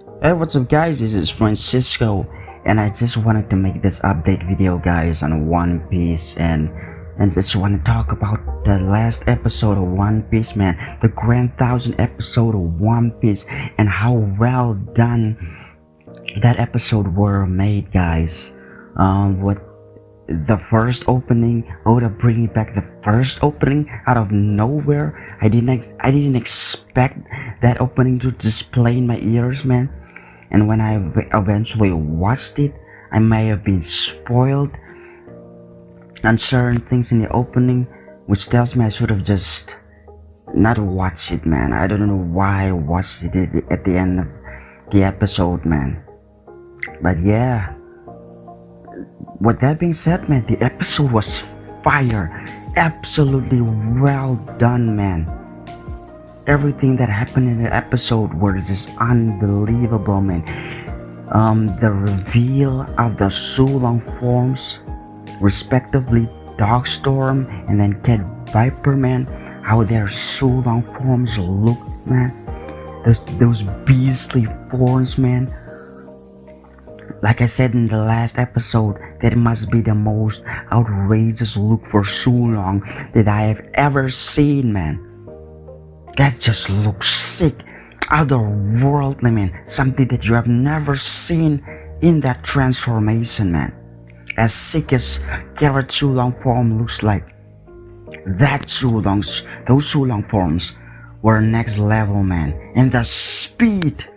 Hey, what's up guys, this is Francisco and I just wanted to make this update video guys on One Piece and just want to talk about the last episode of One Piece, man, the grand 1000th episode of One Piece, and how well done that episode were made, guys. What the first opening, Oda bringing back the first opening out of nowhere. I didn't expect that opening to just play in my ears, man. And when I eventually watched it, I may have been spoiled on certain things in the opening, which tells me I should have just not watched it, man. I don't know why I watched it at the end of the episode, man. But yeah, with that being said, man, the episode was fire. Absolutely well done, man. Everything that happened in the episode was just unbelievable, man. The reveal of the Sulong forms, respectively Dogstorm and then Cat Viper, man. How their Sulong forms looked, man. Those beastly forms, man. Like I said in the last episode, that must be the most outrageous look for Sulong that I have ever seen, man. That just looks sick, otherworldly, man. Something that you have never seen in that transformation, man. As sick as Carrot Sulong form looks like, those Sulong forms were next level, man. And the speed,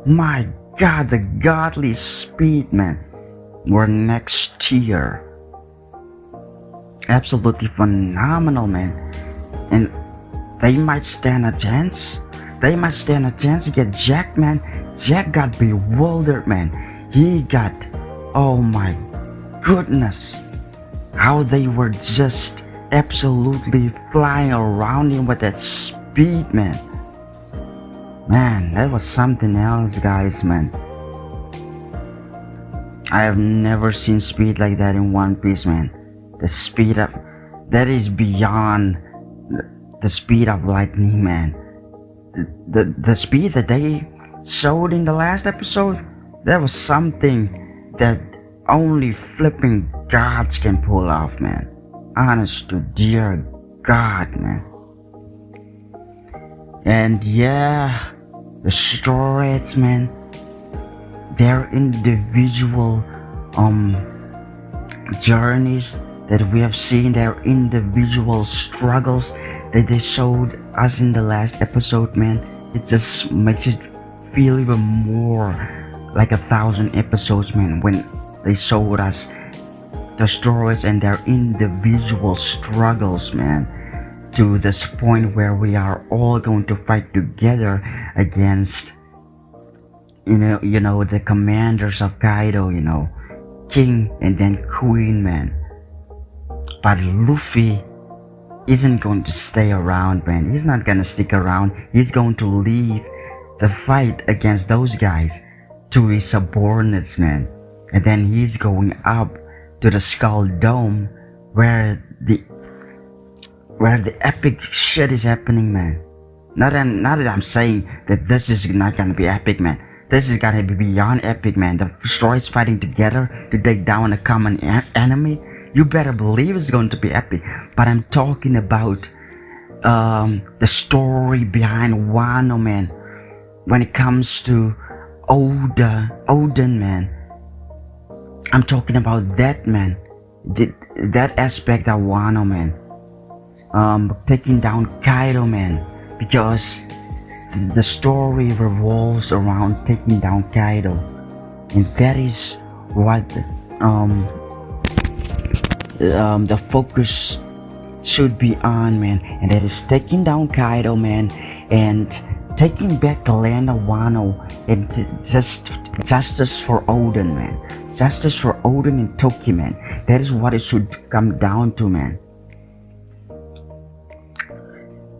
my god, the godly speed, man, were next tier. Absolutely phenomenal, man. And they might stand a chance. They might stand a chance to get Jack, man. Jack got bewildered, man. He got, oh my goodness, how they were just absolutely flying around him with that speed, man. Man, that was something else, guys, man. I have never seen speed like that in One Piece, man. The speed of that is beyond the speed of lightning, man. The speed that they showed in the last episode, that was something that only flipping gods can pull off, man. Honest to dear God, man. And yeah, the Straw Hats, man, their individual journeys that we have seen, their individual struggles that they showed us in the last episode, man, it just makes it feel even more like 1,000 episodes, man, when they showed us the stories and their individual struggles, man, to this point where we are all going to fight together against you know the commanders of Kaido, King and then Queen, man. But Luffy isn't going to stay around, man. He's not gonna stick around. He's going to leave the fight against those guys to his subordinates, man. And then he's going up to the Skull Dome where the epic shit is happening, man. Not that I'm saying that this is not gonna be epic, man. This is gonna be beyond epic, man. The stories fighting together to take down a common enemy. You better believe it's going to be epic. But I'm talking about the story behind Wano, man. When it comes to Odin, man. I'm talking about that, man. That aspect of Wano, man. Taking down Kaido, man. Because the story revolves around taking down Kaido. And that is what the focus should be on, man, and that is taking down Kaido, man, and taking back the land of Wano, and just justice for Odin, man. Justice for Odin and Toki, man. That is what it should come down to, man.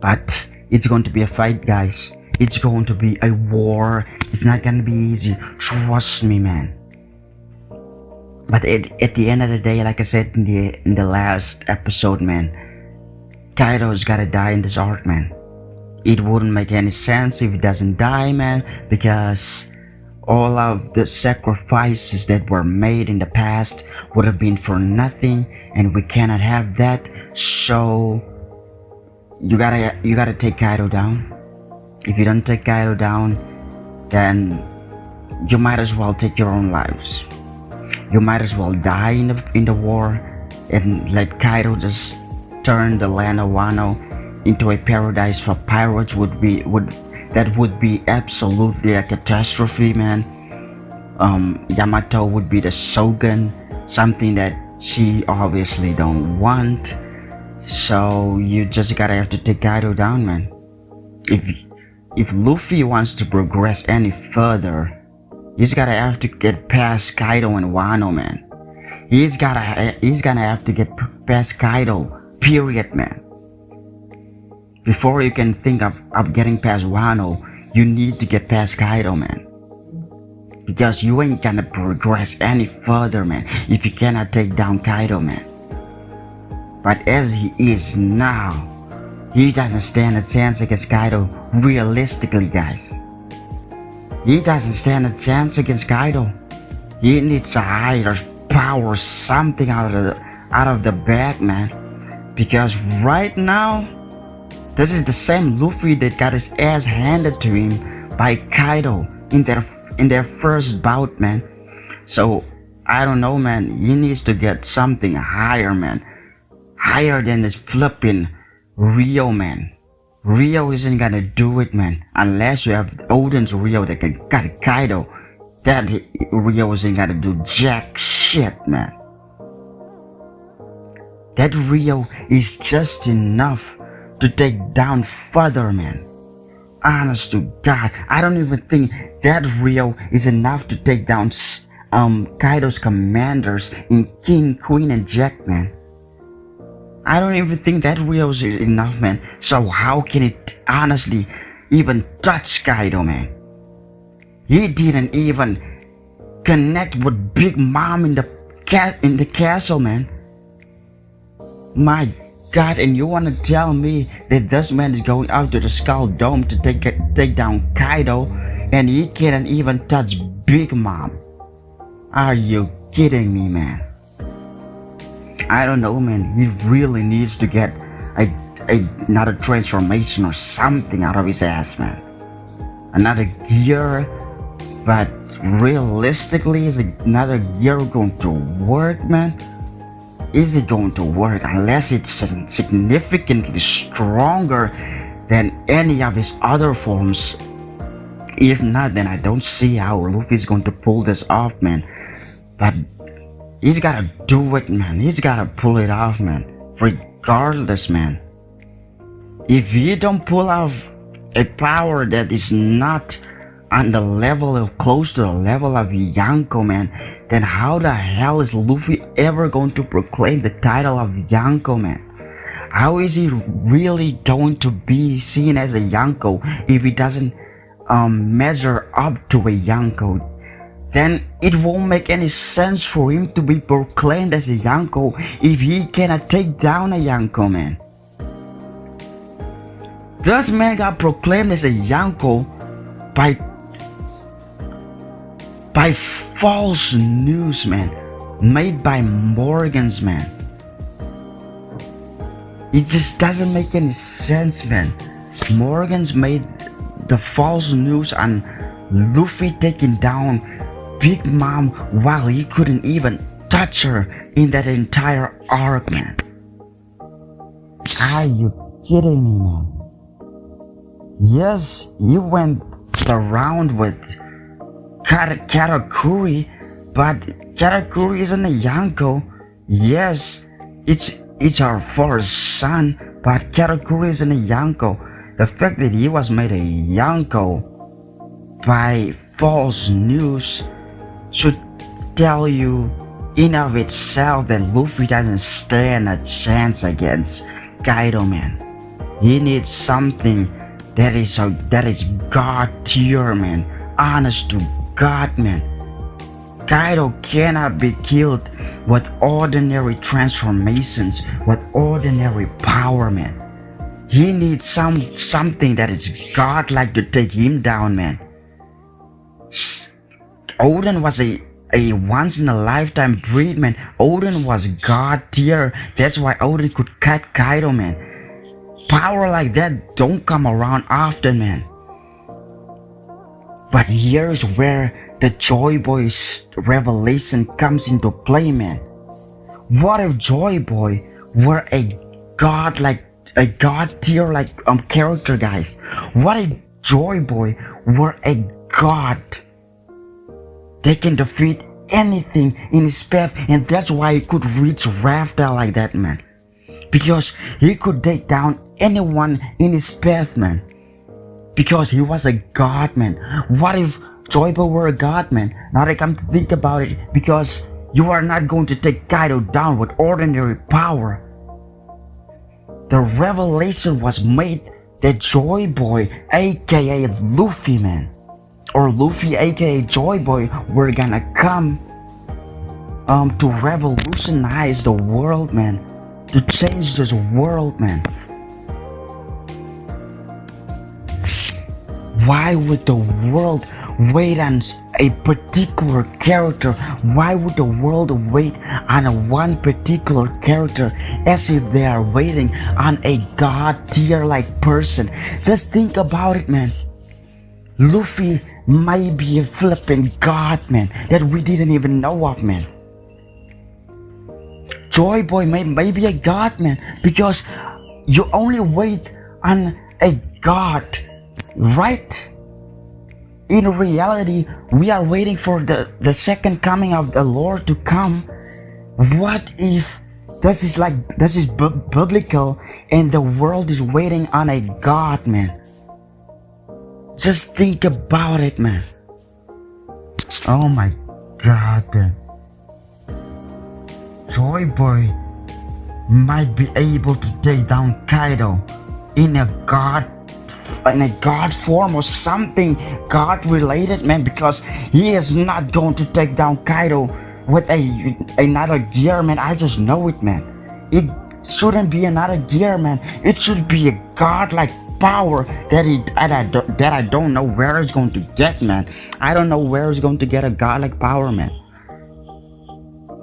But it's going to be a fight, guys. It's going to be a war. It's not gonna be easy. Trust me, man. But at the end of the day, like I said in the last episode, man, Kaido's gotta die in this arc, man. it wouldn't make any sense if he doesn't die, man, because all of the sacrifices that were made in the past would have been for nothing, and we cannot have that. So you gotta take Kaido down. If you don't take Kaido down, then you might as well take your own lives. You might as well die in the war and let Kaido just turn the land of Wano into a paradise for pirates. That would be absolutely a catastrophe, man. Yamato would be the shogun, something that she obviously don't want. So you just gotta have to take Kaido down, man. If Luffy wants to progress any further, he's gotta have to get past Kaido and Wano, man. He's gonna have to get past Kaido, period, man. Before you can think of getting past Wano, you need to get past Kaido, man. Because you ain't gonna progress any further, man, if you cannot take down Kaido, man. But as he is now, he doesn't stand a chance against Kaido, realistically, guys. He doesn't stand a chance against Kaido. He needs a higher power, something out of the bag, man. Because right now, this is the same Luffy that got his ass handed to him by Kaido in their first bout, man. So I don't know, man. He needs to get something higher, man. Higher than this flipping Rio, man. Rio isn't gonna do it, man. Unless you have Odin's Rio that can cut Kaido. That Rio isn't gonna do jack shit, man. That Rio is just enough to take down further, man. Honest to God, I don't even think that Rio is enough to take down Kaido's commanders in King, Queen, and Jack, man. I don't even think that Rio is enough, man. So how can it honestly even touch Kaido, man? He didn't even connect with Big Mom in the castle, man. My God, and you wanna tell me that this man is going out to the Skull Dome to take down Kaido, and he can't even touch Big Mom? Are you kidding me, man? I don't know, man. He really needs to get another transformation or something out of his ass, man. Another gear, but realistically, is another gear going to work, man? Is it going to work unless it's significantly stronger than any of his other forms? If not, then I don't see how Luffy's going to pull this off, man. But he's gotta do it, man. He's gotta pull it off, man. Regardless, man. If you don't pull off a power that is not on the level of close to the level of Yonko, man, then how the hell is Luffy ever going to proclaim the title of Yonko, man? How is he really going to be seen as a Yonko if he doesn't measure up to a Yonko? Then it won't make any sense for him to be proclaimed as a Yonko if he cannot take down a Yonko, man. This man got proclaimed as a Yonko by false news, man, made by Morgan's, man. It just doesn't make any sense, man. Morgan's made the false news on Luffy taking down Big Mom while he couldn't even touch her in that entire arc, man. Are you kidding me, man? Yes, you went around with Katakuri, but Katakuri isn't a Yonko. Yes, it's our first son, but Katakuri isn't a Yonko. The fact that he was made a Yonko by false news should tell you in of itself that Luffy doesn't stand a chance against Kaido, man. He needs something that is God tier, man. Honest to God, man. Kaido cannot be killed with ordinary transformations, with ordinary power, man. He needs something that is godlike to take him down, man. Odin was a once in a lifetime breed, man. Odin was god tier. That's why Odin could cut Kaido, man. Power like that don't come around often, man. But here's where the Joy Boy's revelation comes into play, man. What if Joy Boy were a god tier character, guys? What if Joy Boy were a god? They can defeat anything in his path, and that's why he could reach Rafta like that, man. Because he could take down anyone in his path, man. Because he was a god, man. What if Joy Boy were a god, man? Now I come to think about it, because you are not going to take Kaido down with ordinary power. The revelation was made that Joy Boy, aka Luffy, man, or Luffy aka Joy Boy, were gonna come to revolutionize the world, man, to change this world, man. Why would the world wait on a particular character? Why would the world wait on a one particular character as if they are waiting on a god tier like person? Just think about it, man. Luffy might be a flipping god, man, that we didn't even know of, man. Joy Boy may be a god, man, because you only wait on a god, right? In reality, we are waiting for the second coming of the Lord to come. What if this is biblical and the world is waiting on a god, man? Just think about it, man. Oh my god, man. Joy Boy might be able to take down Kaido in a god form or something god related, man, because he is not going to take down Kaido with another gear, man. I just know it, man. It shouldn't be another gear, man. It should be a godlike power that I don't know where it's going to get, man. I don't know where it's going to get a godlike power, man.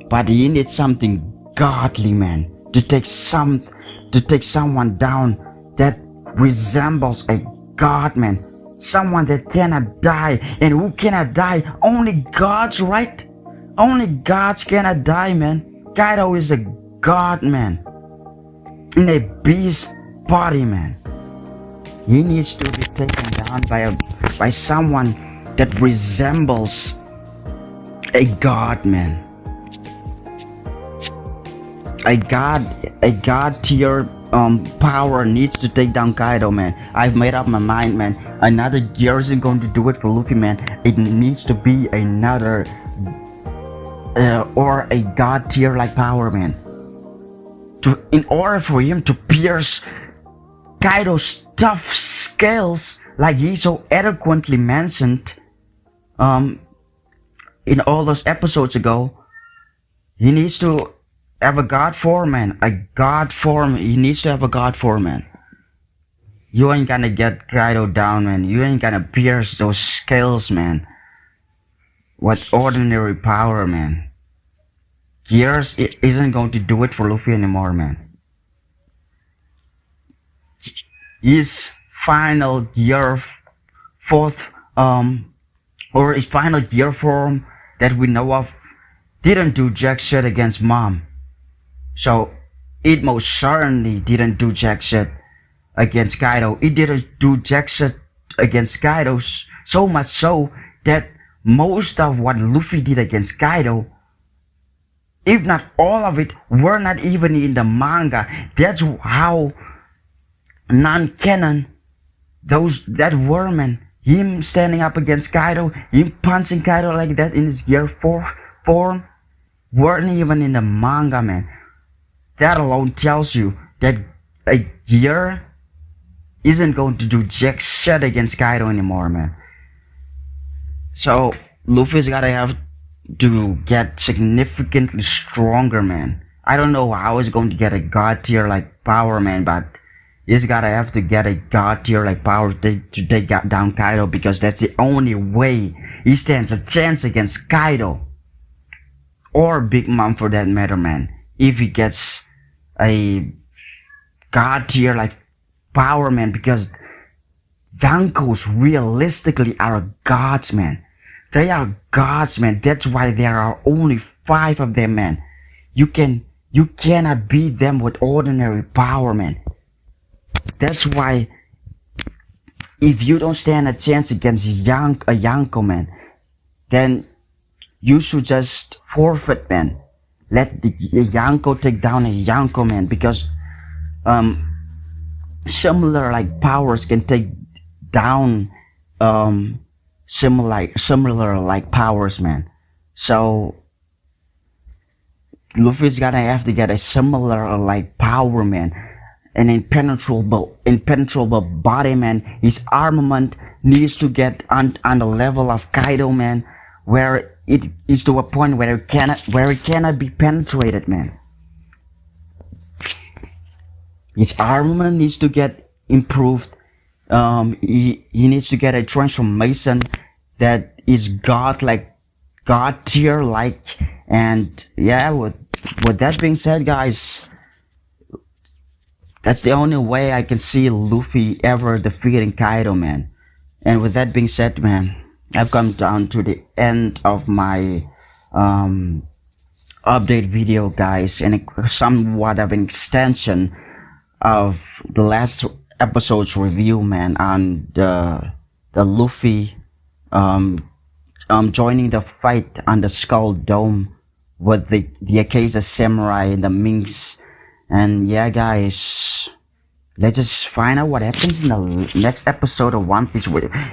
But he needs something godly, man, to take someone down that resembles a god, man. Someone that cannot die. And who cannot die? Only gods, right? Only gods cannot die, man. Kaido is a god, man, in a beast body, man. He needs to be taken down by someone that resembles a god, man. A god tier power needs to take down Kaido, man. I've made up my mind, man. Another gear isn't going to do it for Luffy, man. It needs to be another or a god tier like power, man. In order for him to pierce Kaido's tough scales, like he so eloquently mentioned in all those episodes ago, he needs to have a god form, man. A god form. He needs to have a god form, man. You ain't gonna get Kaido down, man. You ain't gonna pierce those scales, man, with ordinary power, man. Gears isn't going to do it for Luffy anymore, man. His final gear or his final gear form that we know of didn't do jack shit against Mom. So it most certainly didn't do jack shit against Kaido. It didn't do jack shit against Kaido, so much so that most of what Luffy did against Kaido, if not all of it, were not even in the manga. That's how non-canon that were, man. Him standing up against Kaido, him punching Kaido like that in his gear form, weren't even in the manga, man. That alone tells you that a gear isn't going to do jack shit against Kaido anymore, man. So Luffy's gotta have to get significantly stronger, man. I don't know how he's going to get a god tier like power, man, but He's gotta have to get a god tier like power to take down Kaido, because that's the only way he stands a chance against Kaido. Or Big Mom for that matter, man. If he gets a god tier like power, man, because Yonkos realistically are gods, man. They are gods, man. That's why there are only 5 of them, man. You cannot beat them with ordinary power, man. That's why if you don't stand a chance against a Yonko, man, then you should just forfeit, man. Let the Yonko take down a Yonko, man, because similar like powers can take down similar like powers, man. So Luffy's gonna have to get a similar like power, man. An impenetrable body, man. His armament needs to get on the level of Kaido, man, where it is to a point where it cannot be penetrated, man. His armament needs to get improved. He needs to get a transformation that is god tier like. And yeah, with that being said, guys, that's the only way I can see Luffy ever defeating Kaido, man. And with that being said, man, I've come down to the end of my update video, guys, and somewhat of an extension of the last episode's review, man, on the Luffy joining the fight on the Skull Dome with the Akaza Samurai and the Minks. And yeah, guys, let's just find out what happens in the next episode of One Piece.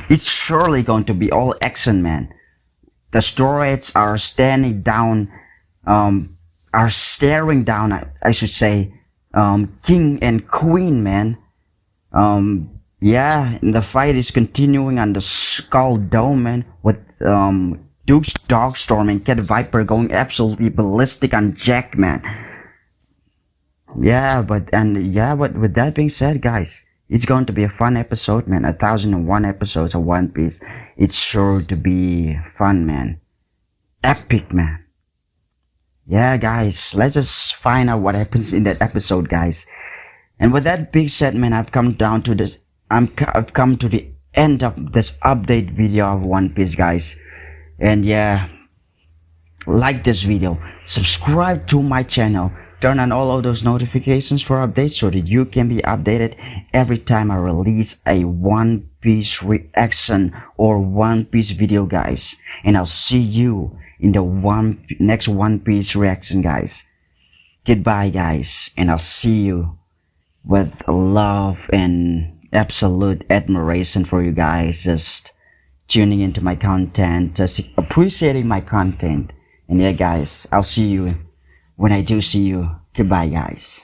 It's surely going to be all action, man. The Straw-Hats are staring down, I should say, King and Queen, man. Yeah, and the fight is continuing on the Skull Dome, man, with Duke's Dogstorm and Cat Viper going absolutely ballistic on Jack, man. Yeah, but with that being said, guys, it's going to be a fun episode, man. 1001 episodes of One Piece. It's sure to be fun, man. Epic, man. Yeah, guys, let's just find out what happens in that episode, guys. And with that being said, man, I've come to the end of this update video of One Piece, guys. And yeah, like this video, subscribe to my channel, turn on all of those notifications for updates so that you can be updated every time I release a One Piece reaction or One Piece video, guys. And I'll see you in the next One Piece reaction, guys. Goodbye, guys, and I'll see you with love and absolute admiration for you guys just tuning into my content, just appreciating my content. And yeah, guys, I'll see you when I do see you. Goodbye, guys.